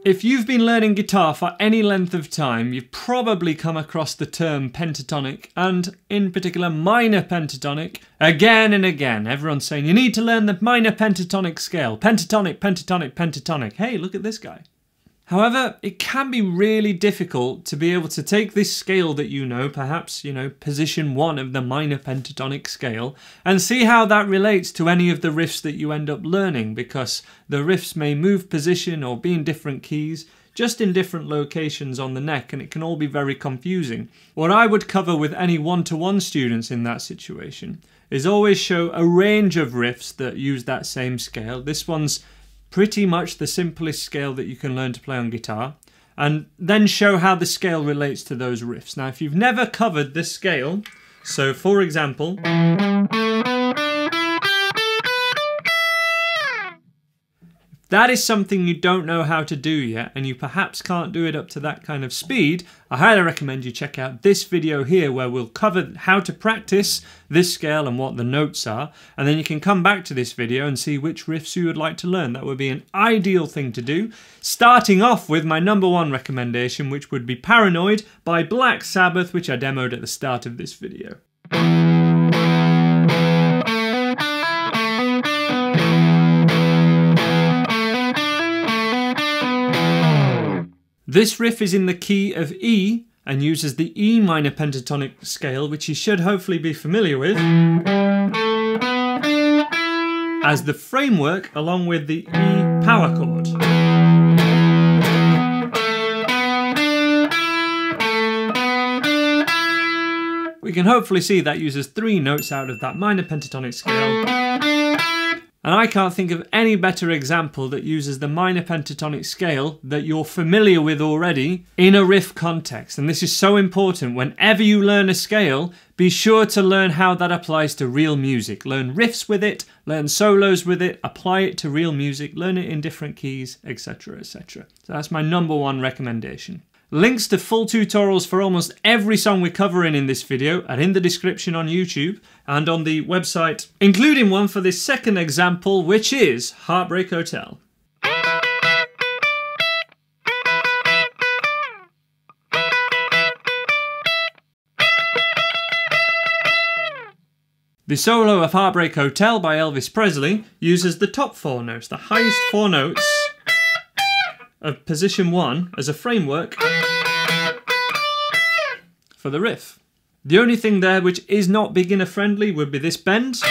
If you've been learning guitar for any length of time, you've probably come across the term pentatonic, and in particular minor pentatonic, again and again. Everyone's saying, you need to learn the minor pentatonic scale. Pentatonic, pentatonic, pentatonic. Hey, look at this guy. However, it can be really difficult to be able to take this scale that perhaps, position 1 of the minor pentatonic scale, and see how that relates to any of the riffs that you end up learning, because the riffs may move position or be in different keys, just in different locations on the neck, and it can all be very confusing. What I would cover with any one-to-one students in that situation is always show a range of riffs that use that same scale. This one's pretty much the simplest scale that you can learn to play on guitar, and then show how the scale relates to those riffs. Now, if you've never covered this scale, so for example, that is something you don't know how to do yet, and you perhaps can't do it up to that kind of speed, I highly recommend you check out this video here where we'll cover how to practice this scale and what the notes are, and then you can come back to this video and see which riffs you would like to learn. That would be an ideal thing to do, starting off with my #1 recommendation, which would be Paranoid by Black Sabbath, which I demoed at the start of this video. This riff is in the key of E and uses the E minor pentatonic scale, which you should hopefully be familiar with, as the framework along with the E power chord. We can hopefully see that uses 3 notes out of that minor pentatonic scale. And I can't think of any better example that uses the minor pentatonic scale that you're familiar with already in a riff context. And this is so important. Whenever you learn a scale, be sure to learn how that applies to real music. Learn riffs with it, learn solos with it, apply it to real music, learn it in different keys, etc, etc. So that's my #1 recommendation. Links to full tutorials for almost every song we're covering in this video are in the description on YouTube and on the website, including one for this second example, which is Heartbreak Hotel. The solo of Heartbreak Hotel by Elvis Presley uses the top 4 notes, the highest 4 notes of position 1 as a framework for the riff. The only thing there which is not beginner friendly would be this bend,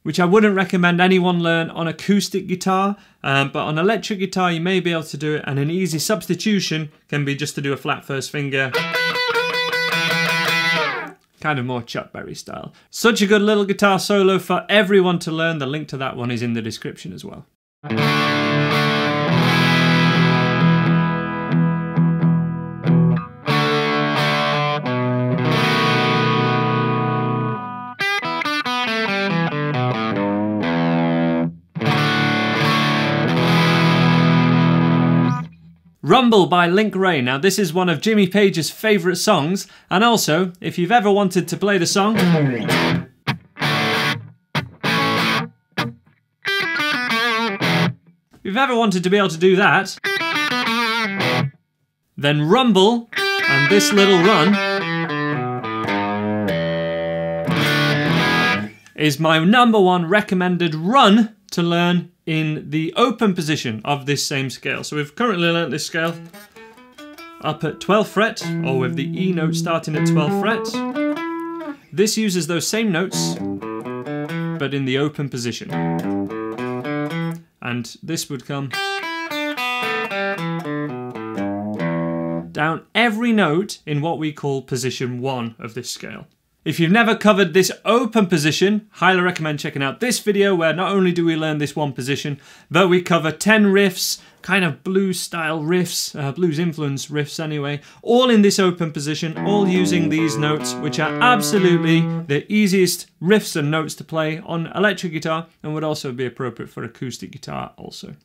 which I wouldn't recommend anyone learn on acoustic guitar, but on electric guitar you may be able to do it, and an easy substitution can be just to do a flat first finger, kind of more Chuck Berry style. Such a good little guitar solo for everyone to learn. The link to that one is in the description as well. Rumble by Link Wray. Now this is one of Jimmy Page's favourite songs, and also, if you've ever wanted to play the song, if you've ever wanted to be able to do that, then Rumble and this little run is my #1 recommended run to learn in the open position of this same scale. So we've currently learnt this scale up at 12th fret, or with the E note starting at 12th fret. This uses those same notes, but in the open position. And this would come down every note in what we call position 1 of this scale. If you've never covered this open position, highly recommend checking out this video where not only do we learn this one position, but we cover 10 riffs, kind of blues style riffs, blues influence riffs anyway, all in this open position, all using these notes, which are absolutely the easiest riffs and notes to play on electric guitar, and would also be appropriate for acoustic guitar also.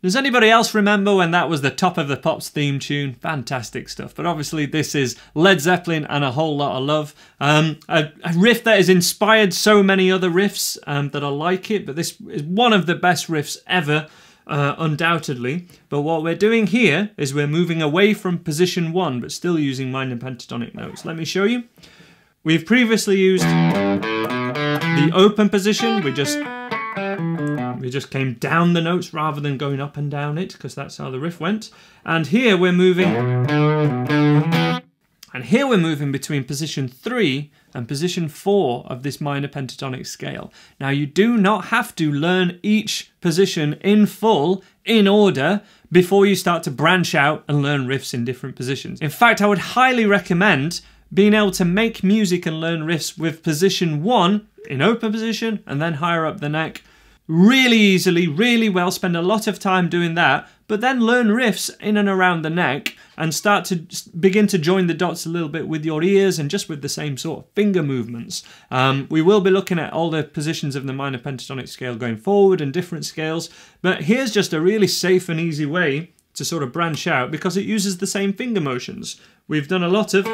Does anybody else remember when that was the Top of the Pops theme tune? Fantastic stuff. But obviously this is Led Zeppelin and a whole lot of love. A riff that has inspired so many other riffs that are like it, but this is one of the best riffs ever, undoubtedly. But what we're doing here is we're moving away from position 1, but still using minor pentatonic notes. Let me show you. We've previously used the open position. We just came down the notes rather than going up and down it, because that's how the riff went. And here we're moving between position 3 and position 4 of this minor pentatonic scale. Now you do not have to learn each position in full in order before you start to branch out and learn riffs in different positions. In fact, I would highly recommend being able to make music and learn riffs with position 1 in open position and then higher up the neck really easily, really well, spend a lot of time doing that, but then learn riffs in and around the neck and start to begin to join the dots a little bit with your ears and just with the same sort of finger movements. We will be looking at all the positions of the minor pentatonic scale going forward and different scales, but here's just a really safe and easy way to sort of branch out because it uses the same finger motions. We've done a lot of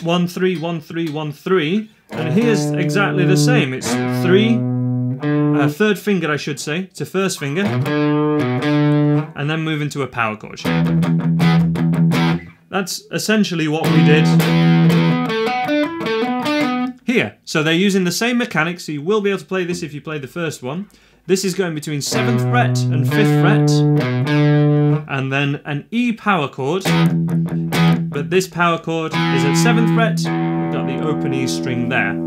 1, 3, 1, 3, 1, 3, and here's exactly the same. It's 3, third finger I should say, to first finger, and then move into a power chord shape. That's essentially what we did here. So they're using the same mechanics, so you will be able to play this if you play the first one. This is going between 7th fret and 5th fret, and then an E power chord, but this power chord is at 7th fret, we've got the open E string there.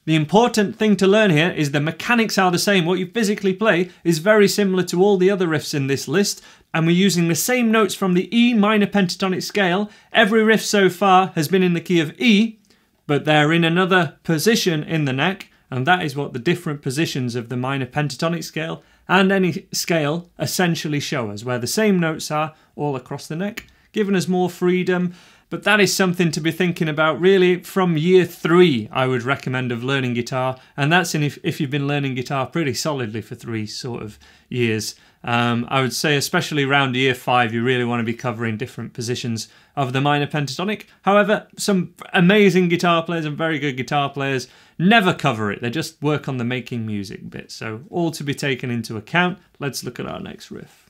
The important thing to learn here is the mechanics are the same. What you physically play is very similar to all the other riffs in this list, and we're using the same notes from the E minor pentatonic scale. Every riff so far has been in the key of E, but they're in another position in the neck, and that is what the different positions of the minor pentatonic scale and any scale essentially show us, where the same notes are all across the neck, giving us more freedom. But that is something to be thinking about really from year 3, I would recommend, of learning guitar. And that's if you've been learning guitar pretty solidly for 3 sort of years. I would say especially around year 5, you really want to be covering different positions of the minor pentatonic. However, some amazing guitar players and very good guitar players never cover it. They just work on the making music bit. So all to be taken into account. Let's look at our next riff.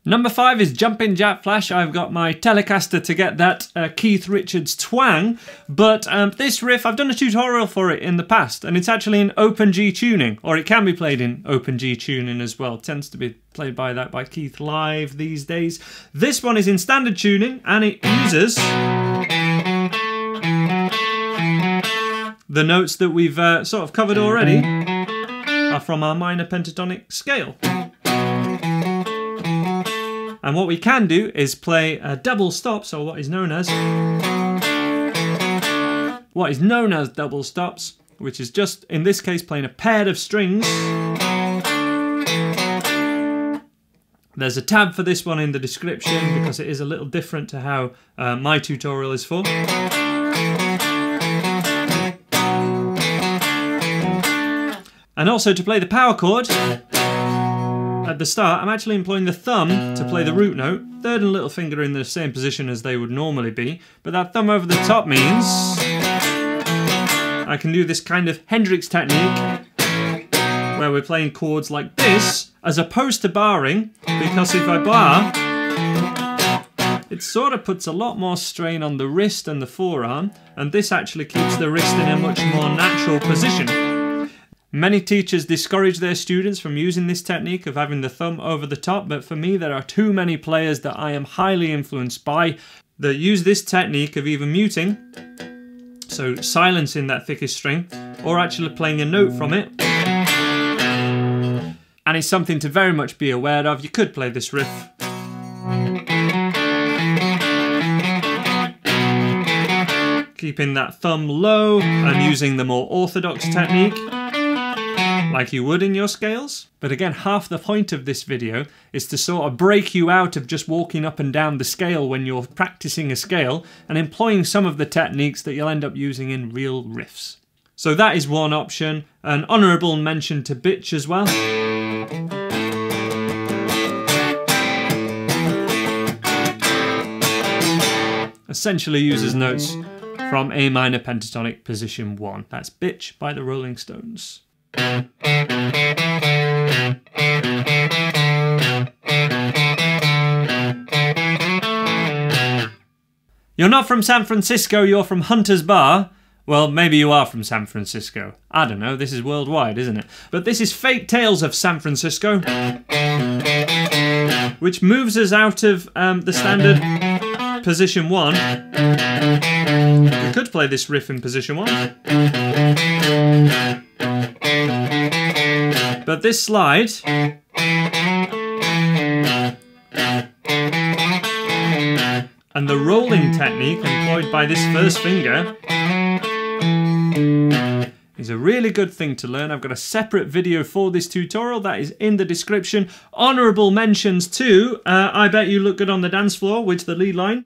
Number 5 is Jumpin' Jack Flash. I've got my Telecaster to get that Keith Richards twang, but this riff, I've done a tutorial for it in the past, and it's actually in open G tuning, or it can be played in open G tuning as well. It tends to be played by Keith live these days. This one is in standard tuning, and it uses the notes that we've sort of covered already are from our minor pentatonic scale. And what we can do is play double stops, or what is known as double stops, which is just, in this case, playing a pair of strings. There's a tab for this one in the description because it is a little different to how my tutorial is for. And also to play the power chord, at the start, I'm actually employing the thumb to play the root note, third and little finger in the same position as they would normally be, but that thumb over the top means I can do this kind of Hendrix technique where we're playing chords like this, as opposed to barring, because if I bar, it sort of puts a lot more strain on the wrist and the forearm, and this actually keeps the wrist in a much more natural position. Many teachers discourage their students from using this technique of having the thumb over the top, but for me there are too many players that I am highly influenced by that use this technique of either muting, so silencing that thickest string, or actually playing a note from it. And it's something to very much be aware of. You could play this riff. Keeping that thumb low and using the more orthodox technique. like you would in your scales. But again, half the point of this video is to sort of break you out of just walking up and down the scale when you're practicing a scale and employing some of the techniques that you'll end up using in real riffs. So that is one option. An honourable mention to Bitch as well. Essentially uses notes from A minor pentatonic position 1. That's Bitch by the Rolling Stones. You're not from San Francisco, you're from Hunter's Bar. Well, maybe you are from San Francisco. I don't know, this is worldwide, isn't it? But this is Fake Tales of San Francisco, which moves us out of the standard position 1. We could play this riff in position 1. But this slide and the rolling technique employed by this first finger is a really good thing to learn. I've got a separate video for this tutorial that is in the description. Honourable mentions too. I Bet You Look Good on the Dance Floor, which is the lead line.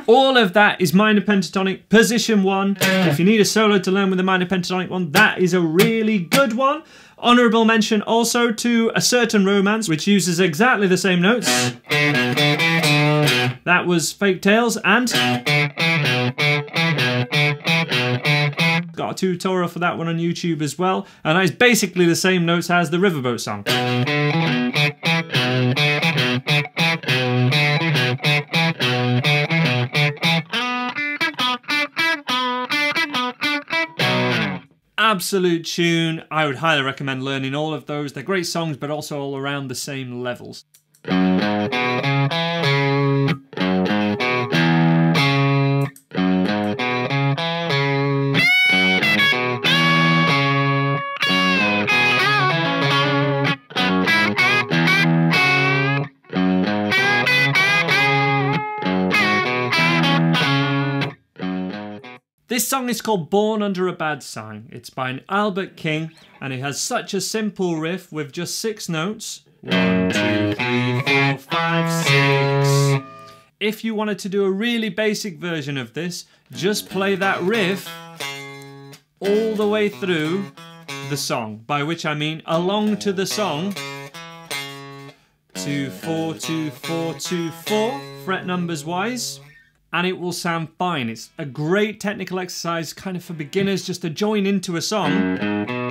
All of that is minor pentatonic position 1. If you need a solo to learn with a minor pentatonic one, that is a really good one. Honourable mention also to A Certain Romance, which uses exactly the same notes. That was Fake Tales, and got a tutorial for that one on YouTube as well. And that is basically the same notes as the Riverboat song. Absolute tune. I would highly recommend learning all of those. They're great songs, but also all around the same levels. This song is called Born Under a Bad Sign. It's by an Albert King, and it has such a simple riff with just 6 notes. 1, 2, 3, 4, 5, 6. If you wanted to do a really basic version of this, just play that riff all the way through the song, by which I mean along to the song. 2, 4, 2, 4, 2, 4, fret numbers wise. And it will sound fine. It's a great technical exercise kind of for beginners, just to join into a song,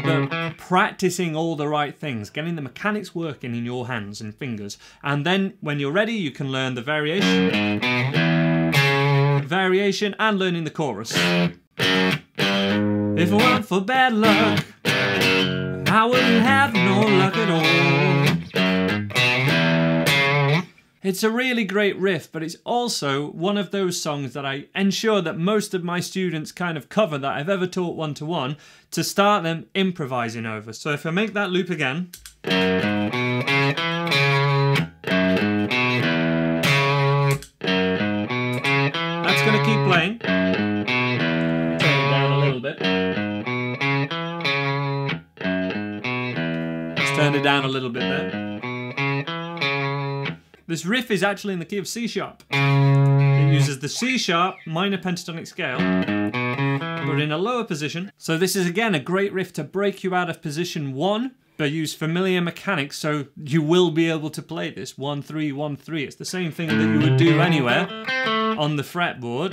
but practicing all the right things, getting the mechanics working in your hands and fingers. And then when you're ready, you can learn the variation and learning the chorus. If it weren't for bad luck, I wouldn't have no luck at all. It's a really great riff, but it's also one of those songs that I ensure that most of my students kind of cover that I've ever taught one-to-one to start them improvising over. So if I make that loop again. That's going to keep playing. Turn it down a little bit. Let's turn it down a little bit there. This riff is actually in the key of C sharp. It uses the C sharp minor pentatonic scale, but in a lower position. So this is again a great riff to break you out of position 1, but use familiar mechanics, so you will be able to play this 1, 3, 1, 3. It's the same thing that you would do anywhere on the fretboard.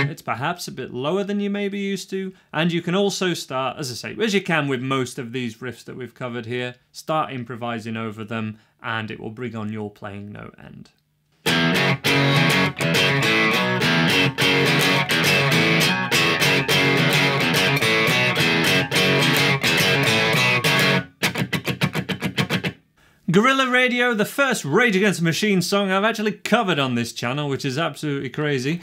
It's perhaps a bit lower than you may be used to, and you can also start, as I say, as you can with most of these riffs that we've covered here, start improvising over them, and it will bring on your playing note end. Guerilla Radio, the first Rage Against the Machine song I've actually covered on this channel, which is absolutely crazy.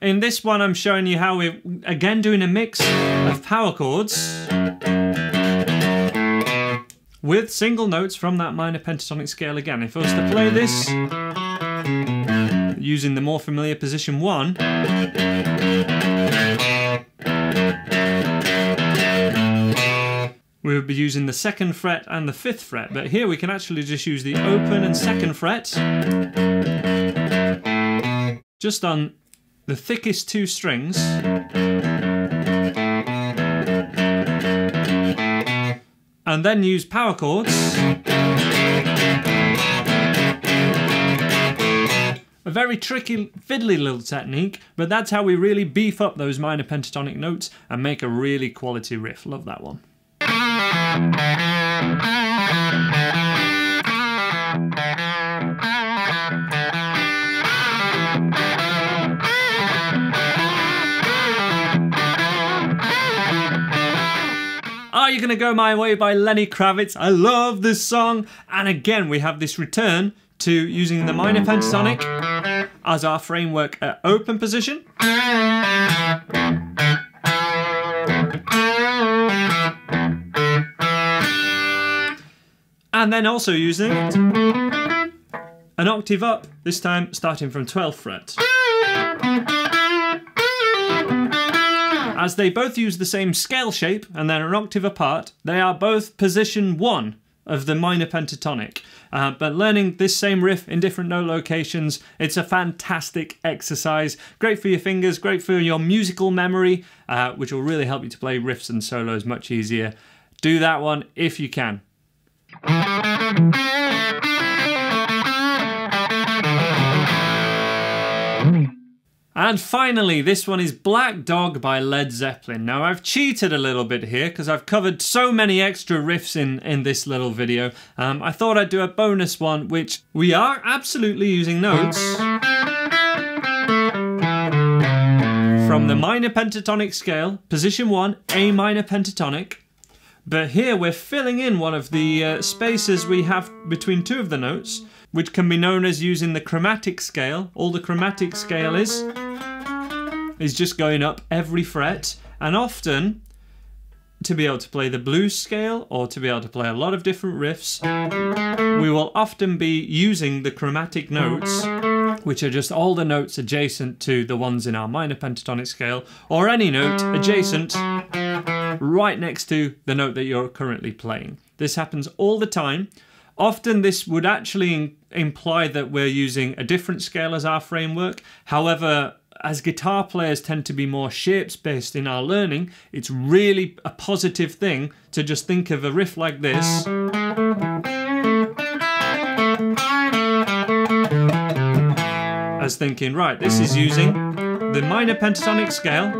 In this one I'm showing you how we're again doing a mix of power chords with single notes from that minor pentatonic scale again. If I was to play this using the more familiar position 1, we would be using the 2nd fret and the 5th fret, but here we can actually just use the open and 2nd fret just on the thickest 2 strings, and then use power chords. A very tricky, fiddly little technique, but that's how we really beef up those minor pentatonic notes and make a really quality riff. Love that one. Are You Gonna Go My Way by Lenny Kravitz? I love this song. And again, we have this return to using the minor pentatonic as our framework at open position. And then also using it an octave up, this time starting from 12th fret. As they both use the same scale shape and they're an octave apart, they are both position 1 of the minor pentatonic. But learning this same riff in different note locations, it's a fantastic exercise. Great for your fingers, great for your musical memory, which will really help you to play riffs and solos much easier. Do that one if you can. And finally, this one is Black Dog by Led Zeppelin. Now, I've cheated a little bit here because I've covered so many extra riffs in this little video. I thought I'd do a bonus one, which we are absolutely using notes from the minor pentatonic scale, position 1, A minor pentatonic. But here we're filling in one of the spaces we have between 2 of the notes, which can be known as using the chromatic scale. All the chromatic scale is just going up every fret, and often to be able to play the blues scale or to be able to play a lot of different riffs, we will often be using the chromatic notes, which are just all the notes adjacent to the ones in our minor pentatonic scale, or any note adjacent right next to the note that you're currently playing. This happens all the time. Often this would actually imply that we're using a different scale as our framework. However, as guitar players tend to be more shapes-based in our learning, it's really a positive thing to just think of a riff like this as thinking, right, this is using the minor pentatonic scale.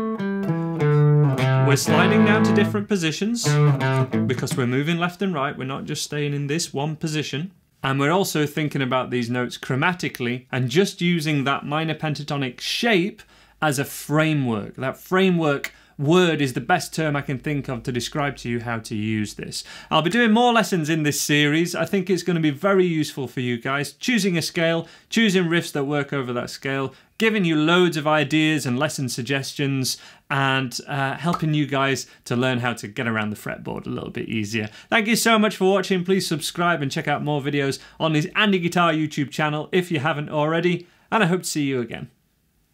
We're sliding down to different positions because we're moving left and right. We're not just staying in this one position. And we're also thinking about these notes chromatically and just using that minor pentatonic shape as a framework. That framework word is the best term I can think of to describe to you how to use this. I'll be doing more lessons in this series. I think it's going to be very useful for you guys. Choosing a scale, choosing riffs that work over that scale, giving you loads of ideas and lesson suggestions, and helping you guys to learn how to get around the fretboard a little bit easier. Thank you so much for watching. Please subscribe and check out more videos on this Andy Guitar YouTube channel if you haven't already, and I hope to see you again.